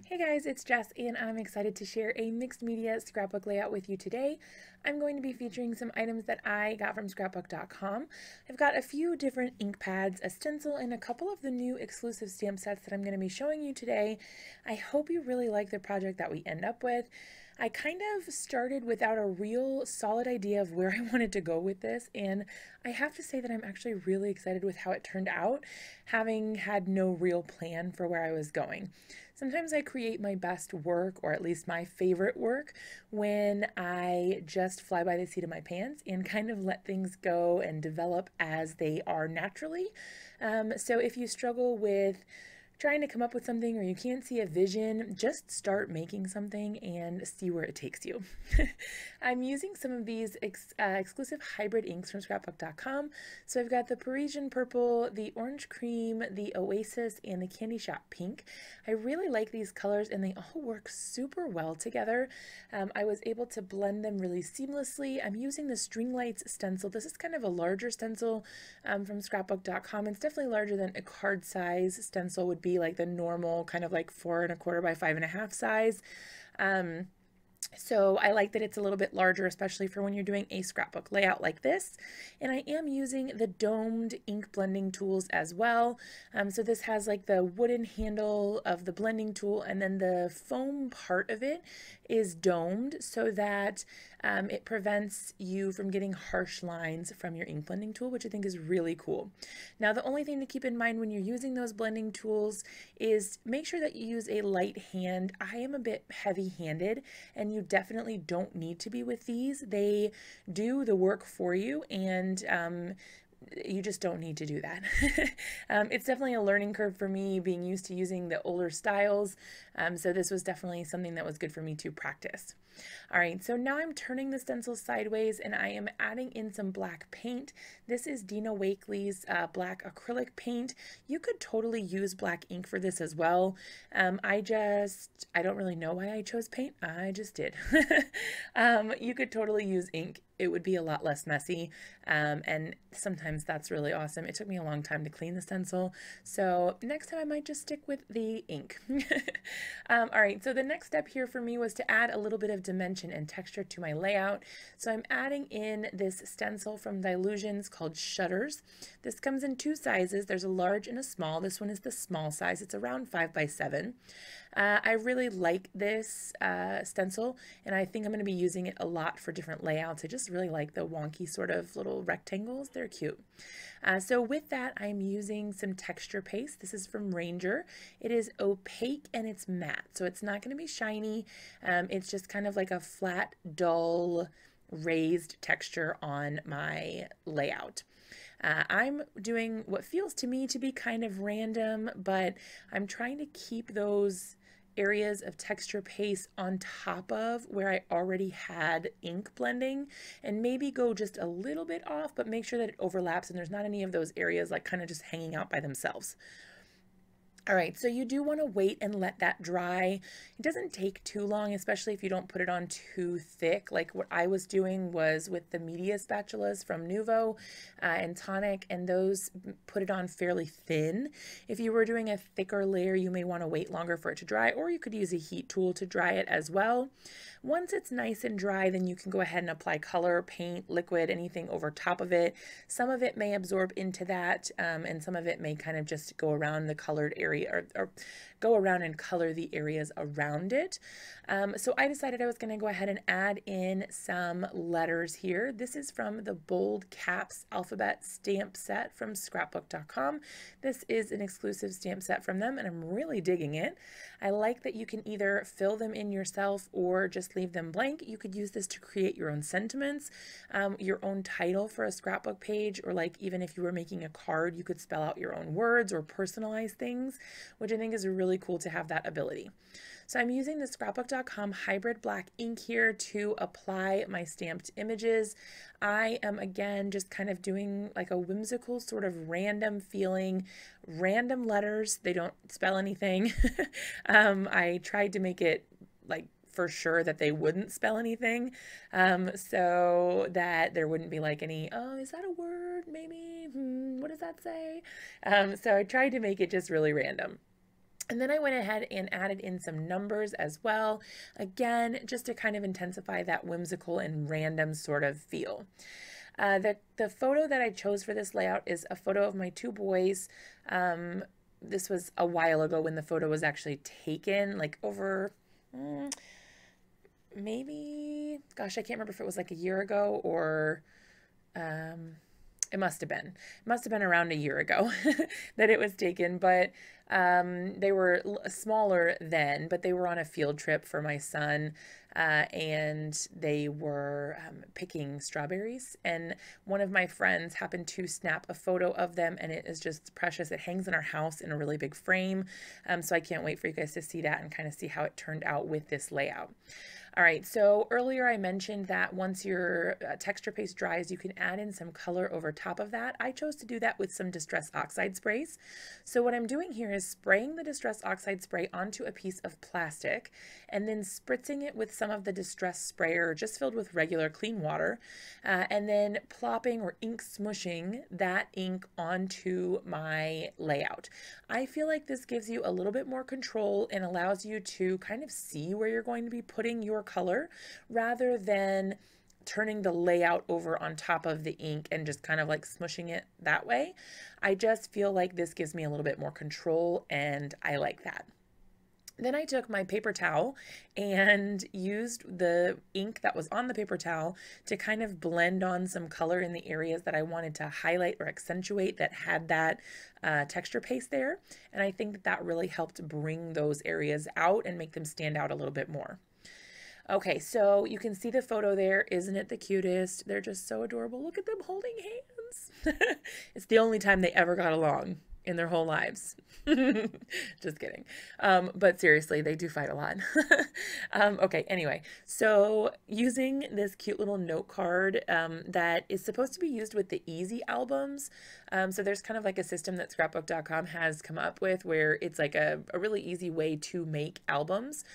Hey guys, it's Jess and I'm excited to share a mixed media scrapbook layout with you today. I'm going to be featuring some items that I got from scrapbook.com. I've got a few different ink pads, a stencil, and a couple of the new exclusive stamp sets that I'm going to be showing you today. I hope you really like the project that we end up with. I kind of started without a real solid idea of where I wanted to go with this, and I have to say that I'm actually really excited with how it turned out, having had no real plan for where I was going. Sometimes I create my best work, or at least my favorite work, when I just fly by the seat of my pants and kind of let things go and develop as they are naturally. So if you struggle with trying to come up with something or you can't see a vision, just start making something and see where it takes you. I'm using some of these exclusive hybrid inks from scrapbook.com. So I've got the Parisian purple, the orange cream, the Oasis, and the candy shop pink. I really like these colors and they all work super well together. I was able to blend them really seamlessly. I'm using the String Lights stencil. This is kind of a larger stencil from scrapbook.com. It's definitely larger than a card size stencil would be, like the normal kind of like 4 1/4 by 5 1/2 size. So I like that it's a little bit larger, especially for when you're doing a scrapbook layout like this. And I am using the domed ink blending tools as well. So this has like the wooden handle of the blending tool, and then the foam part of it is domed so that it prevents you from getting harsh lines from your ink blending tool, which I think is really cool. Now, the only thing to keep in mind when you're using those blending tools is make sure that you use a light hand. I am a bit heavy-handed, and you definitely don't need to be with these. They do the work for you, and you just don't need to do that. It's definitely a learning curve for me, being used to using the older styles. So this was definitely something that was good for me to practice. All right, so now I'm turning the stencil sideways and I am adding in some black paint. This is Dina Wakley's black acrylic paint. You could totally use black ink for this as well. I don't really know why I chose paint. I just did. You could totally use ink. It would be a lot less messy, and sometimes that's really awesome. It took me a long time to clean the stencil, so next time I might just stick with the ink. All right, so the next step here for me was to add a little bit of dimension and texture to my layout. So I'm adding in this stencil from Dilutions called Shutters. This comes in two sizes. There's a large and a small. This one is the small size. It's around 5 by 7. I really like this stencil, and I think I'm going to be using it a lot for different layouts. I just really like the wonky sort of little rectangles. They're cute. So with that, I'm using some texture paste. This is from Ranger. It is opaque and it's matte, so it's not going to be shiny. It's just kind of like a flat, dull, raised texture on my layout. I'm doing what feels to me to be kind of random, but I'm trying to keep those areas of texture paste on top of where I already had ink blending, and maybe go just a little bit off, but make sure that it overlaps and there's not any of those areas like kind of just hanging out by themselves. All right, so you do want to wait and let that dry. It doesn't take too long, especially if you don't put it on too thick. Like what I was doing was with the media spatulas from Nuvo and Tonic, and those put it on fairly thin. If you were doing a thicker layer, you may want to wait longer for it to dry, or you could use a heat tool to dry it as well. Once it's nice and dry, then you can go ahead and apply color, paint, liquid, anything over top of it. Some of it may absorb into that, and some of it may kind of just go around the colored area, or go around and color the areas around it. So I decided I was going to go ahead and add in some letters here. This is from the Bold Caps Alphabet Stamp Set from scrapbook.com. This is an exclusive stamp set from them, and I'm really digging it. I like that you can either fill them in yourself or just leave them blank. You could use this to create your own sentiments, your own title for a scrapbook page, or like even if you were making a card, you could spell out your own words or personalize things, which I think is really cool to have that ability. So I'm using the scrapbook.com hybrid black ink here to apply my stamped images. I am again just kind of doing like a whimsical sort of random feeling, random letters. They don't spell anything. I tried to make it like for sure that they wouldn't spell anything, so that there wouldn't be like any, oh, is that a word? Maybe, what does that say? So I tried to make it just really random. And then I went ahead and added in some numbers as well, again, just to kind of intensify that whimsical and random sort of feel. The photo that I chose for this layout is a photo of my two boys. This was a while ago when the photo was actually taken, like over maybe, gosh, I can't remember if it was like a year ago or it must have been around a year ago that it was taken, but they were smaller then, but they were on a field trip for my son, and they were picking strawberries, and one of my friends happened to snap a photo of them, and it is just precious. It hangs in our house in a really big frame, so I can't wait for you guys to see that and kind of see how it turned out with this layout. All right, so earlier I mentioned that once your texture paste dries, you can add in some color over top of that. I chose to do that with some Distress Oxide sprays. So what I'm doing here is spraying the Distress Oxide spray onto a piece of plastic and then spritzing it with some of the Distress sprayer just filled with regular clean water, and then plopping or ink smushing that ink onto my layout. I feel like this gives you a little bit more control and allows you to kind of see where you're going to be putting your color rather than turning the layout over on top of the ink and just kind of like smushing it that way. I just feel like this gives me a little bit more control, and I like that. Then I took my paper towel and used the ink that was on the paper towel to kind of blend on some color in the areas that I wanted to highlight or accentuate that had that texture paste there. And I think that really helped bring those areas out and make them stand out a little bit more. Okay, so you can see the photo there. Isn't it the cutest? They're just so adorable. Look at them holding hands. It's the only time they ever got along in their whole lives. Just kidding. But seriously, they do fight a lot. Okay, anyway, so using this cute little note card that is supposed to be used with the Easy albums. So there's kind of like a system that Scrapbook.com has come up with where it's like a really easy way to make albums.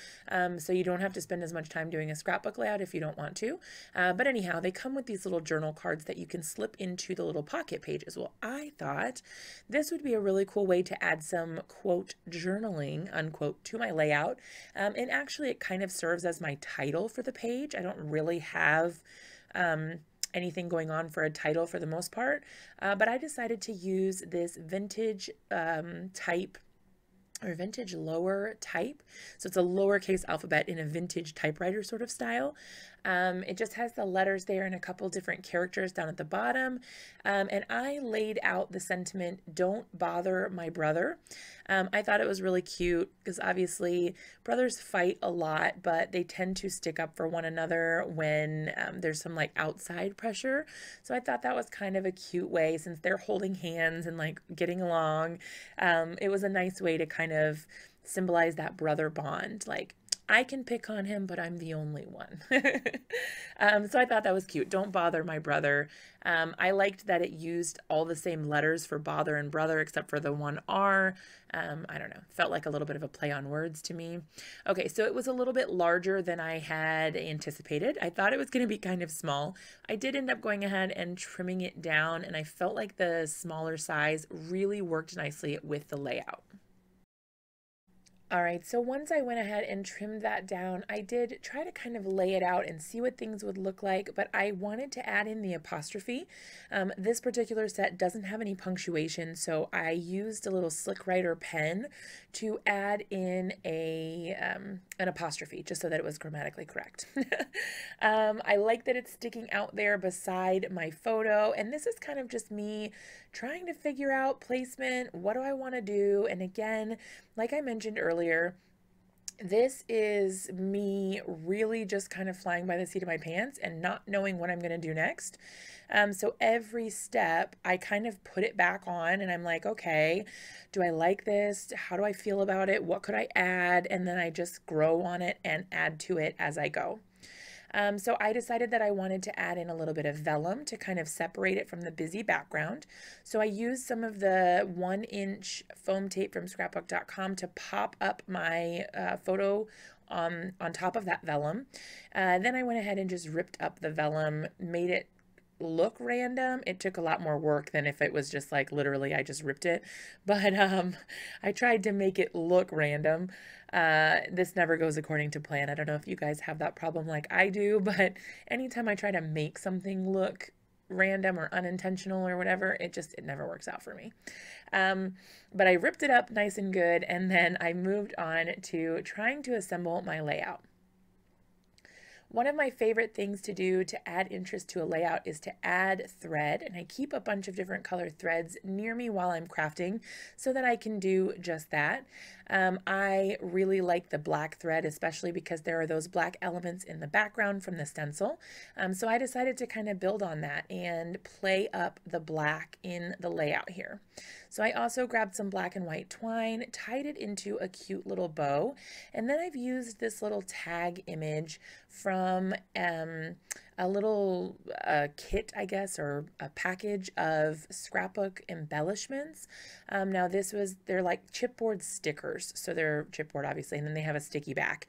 So you don't have to spend as much time doing a scrapbook layout if you don't want to. But anyhow, they come with these little journal cards that you can slip into the little pocket pages. Well, I thought this would be a really cool way to add some quote journaling unquote to my layout. And actually it kind of serves as my title for the page. I don't really have anything going on for a title for the most part, but I decided to use this vintage type or vintage lower type. So it's a lowercase alphabet in a vintage typewriter sort of style. It just has the letters there and a couple different characters down at the bottom. And I laid out the sentiment, "Don't bother my brother." I thought it was really cute because obviously brothers fight a lot, but they tend to stick up for one another when there's some like outside pressure. So I thought that was kind of a cute way, since they're holding hands and like getting along. It was a nice way to kind of symbolize that brother bond. Like, I can pick on him, but I'm the only one. So I thought that was cute. Don't bother my brother. I liked that it used all the same letters for bother and brother except for the one R. I don't know. Felt like a little bit of a play on words to me. Okay, so it was a little bit larger than I had anticipated. I thought it was going to be kind of small. I did end up going ahead and trimming it down, and I felt like the smaller size really worked nicely with the layout. All right, so once I went ahead and trimmed that down, I did try to kind of lay it out and see what things would look like, but I wanted to add in the apostrophe. This particular set doesn't have any punctuation, so I used a little Slick Writer pen to add in an apostrophe, just so that it was grammatically correct. I like that it's sticking out there beside my photo, and this is kind of just me trying to figure out placement. What do I want to do? And again, like I mentioned earlier, this is me really just kind of flying by the seat of my pants and not knowing what I'm going to do next. So every step I kind of put it back on and I'm like, okay, do I like this? How do I feel about it? What could I add? And then I just grow on it and add to it as I go. So I decided that I wanted to add in a little bit of vellum to kind of separate it from the busy background. So I used some of the 1-inch foam tape from Scrapbook.com to pop up my photo on top of that vellum. Then I went ahead and just ripped up the vellum, made it look random. It took a lot more work than if it was just like literally I just ripped it. But I tried to make it look random. This never goes according to plan. I don't know if you guys have that problem like I do, but anytime I try to make something look random or unintentional or whatever, it never works out for me. But I ripped it up nice and good, and then I moved on to trying to assemble my layout. One of my favorite things to do to add interest to a layout is to add thread, and I keep a bunch of different colored threads near me while I'm crafting so that I can do just that. I really like the black thread, especially because there are those black elements in the background from the stencil. So I decided to kind of build on that and play up the black in the layout here. So I also grabbed some black and white twine, tied it into a cute little bow, and then I've used this little tag image from a little kit, I guess, or a package of scrapbook embellishments. Now they're like chipboard stickers, so they're chipboard obviously, and then they have a sticky back.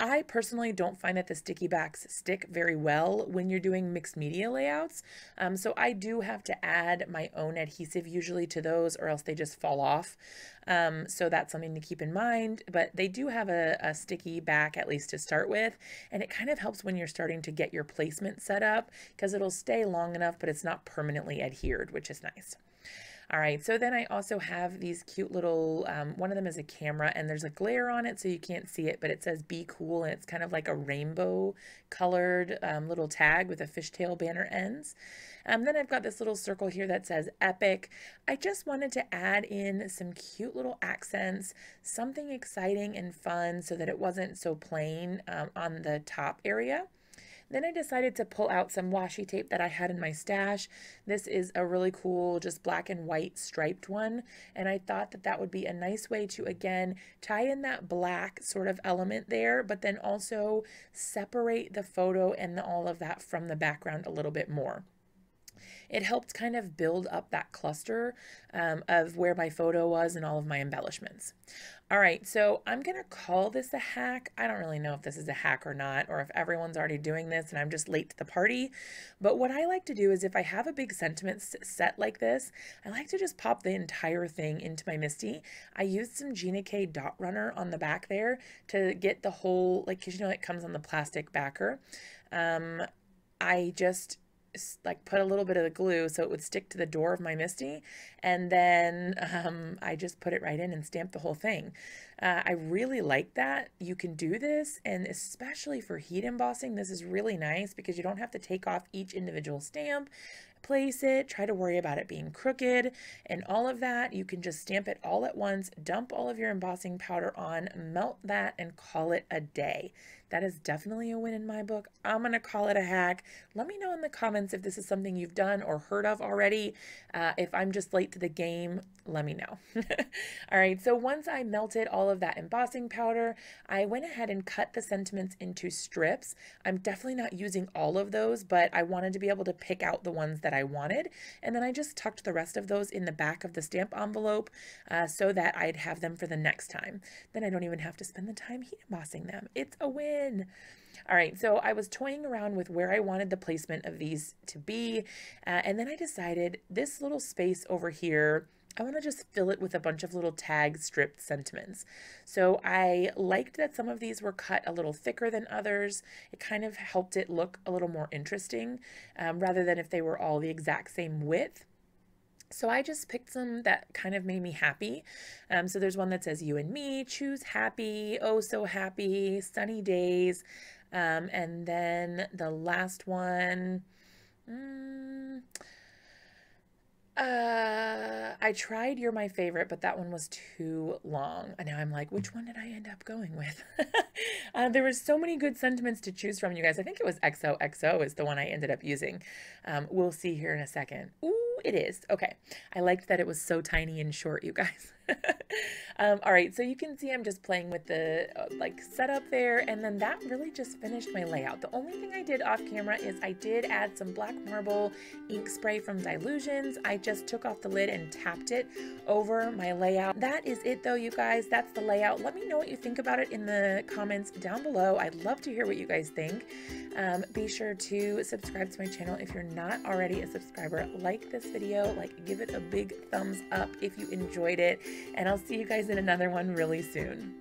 I personally don't find that the sticky backs stick very well when you're doing mixed media layouts. So I do have to add my own adhesive usually to those, or else they just fall off. So that's something to keep in mind, but they do have a sticky back, at least to start with. And it kind of helps when you're starting to get your placement set up because it'll stay long enough, but it's not permanently adhered, which is nice. All right, so then I also have these cute little, one of them is a camera and there's a glare on it so you can't see it, but it says be cool and it's kind of like a rainbow colored little tag with a fishtail banner ends. Then I've got this little circle here that says epic. I just wanted to add in some cute little accents, something exciting and fun so that it wasn't so plain on the top area. Then I decided to pull out some washi tape that I had in my stash. This is a really cool, just black and white striped one. And I thought that that would be a nice way to, again, tie in that black sort of element there, but then also separate the photo and all of that from the background a little bit more. It helped kind of build up that cluster of where my photo was and all of my embellishments. All right, so I'm going to call this a hack. I don't really know if this is a hack or not, or if everyone's already doing this and I'm just late to the party. But what I like to do is if I have a big sentiment set like this, I like to just pop the entire thing into my MISTI. I used some Gina K dot runner on the back there to get the whole, like, because you know it comes on the plastic backer. I just like put a little bit of the glue so it would stick to the door of my MISTI, and then I just put it right in and stamped the whole thing. I really like that. You can do this, and especially for heat embossing, this is really nice because you don't have to take off each individual stamp, place it, try to worry about it being crooked and all of that. You can just stamp it all at once, dump all of your embossing powder on, melt that, and call it a day. That is definitely a win in my book. I'm going to call it a hack. Let me know in the comments if this is something you've done or heard of already. If I'm just late to the game, let me know. All right, so once I melted all of that embossing powder, I went ahead and cut the sentiments into strips. I'm definitely not using all of those, but I wanted to be able to pick out the ones that I wanted. And then I just tucked the rest of those in the back of the stamp envelope so that I'd have them for the next time. Then I don't even have to spend the time heat embossing them. It's a win. All right, so I was toying around with where I wanted the placement of these to be, and then I decided this little space over here, I want to just fill it with a bunch of little tag stripped sentiments. So I liked that some of these were cut a little thicker than others. It kind of helped it look a little more interesting rather than if they were all the exact same width. So I just picked some that kind of made me happy. So there's one that says you and me, choose happy, oh so happy, sunny days. And then the last one, I tried You're My Favorite, but that one was too long. And now I'm like, which one did I end up going with? There were so many good sentiments to choose from, you guys. I think it was XOXO is the one I ended up using. We'll see here in a second. Ooh, it is. Okay. I liked that it was so tiny and short, you guys. All right, so you can see I'm just playing with the like setup there, and then that really just finished my layout. The only thing I did off camera is I did add some black marble ink spray from Dilutions. I just took off the lid and tapped it over my layout. That is it though, you guys. That's the layout. Let me know what you think about it in the comments down below. I'd love to hear what you guys think. Be sure to subscribe to my channel if you're not already a subscriber. Like this video, like give it a big thumbs up if you enjoyed it, and I'll see you guys in another one really soon.